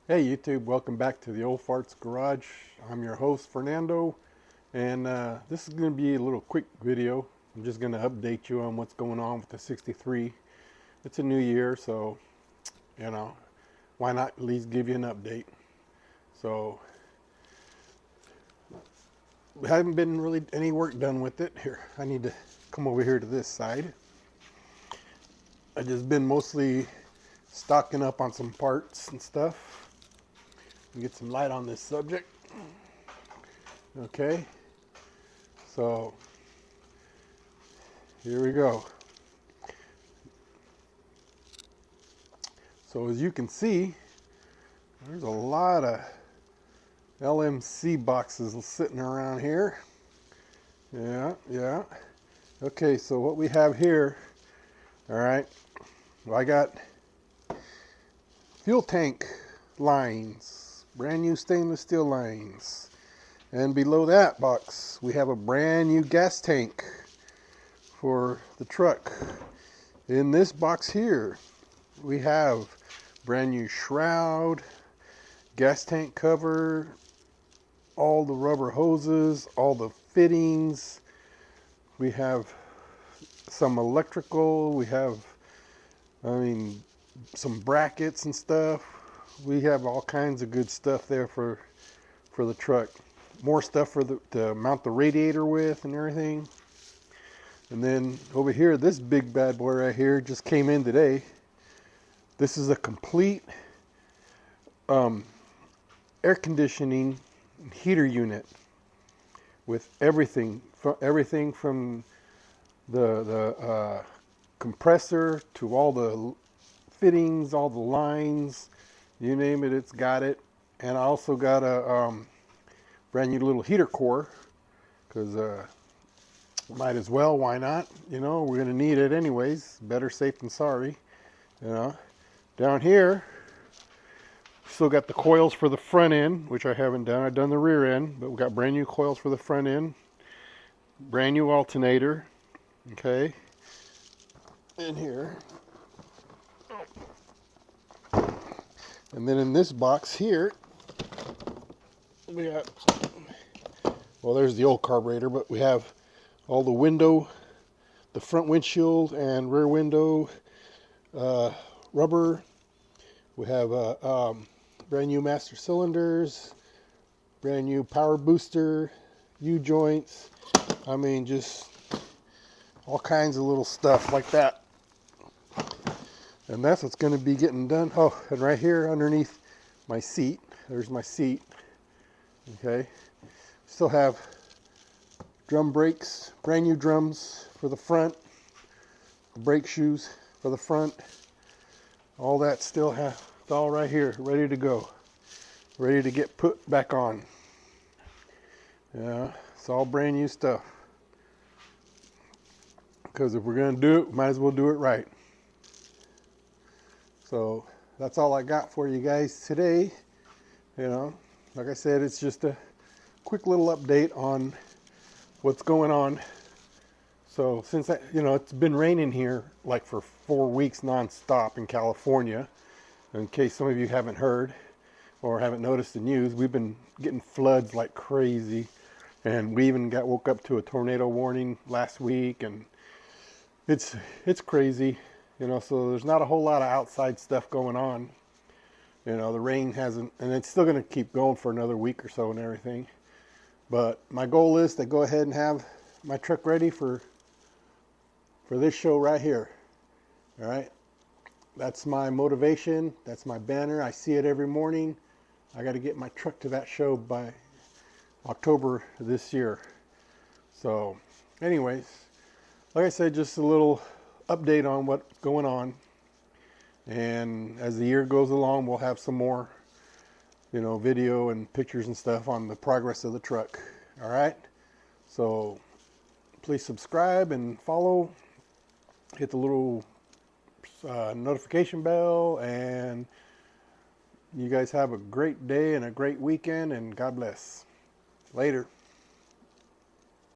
Hey YouTube, welcome back to the Old Farts Garage. I'm your host Fernando, and this is going to be a little quick video. I'm just going to update you on what's going on with the 63. It's a new year, so you know, why not at least give you an update. So we haven't been really any work done with it. Here, I need to come over here to this side. I just been mostly stocking up on some parts and stuff and get some light on this subject. Okay, so here we go. So as you can see, there's a lot of LMC boxes sitting around here. Yeah. Okay, so what we have here, all right, well, I got fuel tank lines, brand new stainless steel lines. And below that box, we have a brand new gas tank for the truck. In this box here, we have brand new shroud, gas tank cover, all the rubber hoses, all the fittings. We have some electrical, we have, some brackets and stuff. We have all kinds of good stuff there for the truck. More stuff for to mount the radiator with and everything. And then over here, this big bad boy right here just came in today. This is a complete air conditioning heater unit with everything from the compressor to all the fittings, all the lines, you name it, it's got it. And I also got a brand new little heater core because might as well, why not? You know, we're gonna need it anyways. Better safe than sorry. You know, down here still got the coils for the front end, which I haven't done. I've done the rear end, but we got brand new coils for the front end, brand new alternator. Okay, in here, and then in this box here, we got, well, there's the old carburetor, but we have all the window, the front windshield and rear window rubber. We have brand new master cylinders, brand new power booster, U-joints. I mean, just all kinds of little stuff like that. And that's what's going to be getting done. Oh, and right here underneath my seat, there's my seat. Okay, still have drum brakes, brand new drums for the front, brake shoes for the front. All that still have, it's all right here, ready to go, ready to get put back on. Yeah, it's all brand new stuff. Because if we're gonna do it, might as well do it right. So that's all I got for you guys today. You know, like I said, it's just a quick little update on what's going on. So since it's been raining here like for 4 weeks nonstop in California. In case some of you haven't heard or haven't noticed the news, we've been getting floods like crazy, and we even woke up to a tornado warning last week, and it's crazy. So there's not a whole lot of outside stuff going on. The rain hasn't, and it's still going to keep going for another week or so and everything. But my goal is to go ahead and have my truck ready for this show right here. All right. That's my motivation. That's my banner. I see it every morning. I got to get my truck to that show by October this year. So anyways, like I said, just a little update on what's going on. And as the year goes along, we'll have some more, video and pictures and stuff on the progress of the truck. All right. So please subscribe and follow. Hit the little notification bell, and you guys have a great day and a great weekend, and God bless. Later.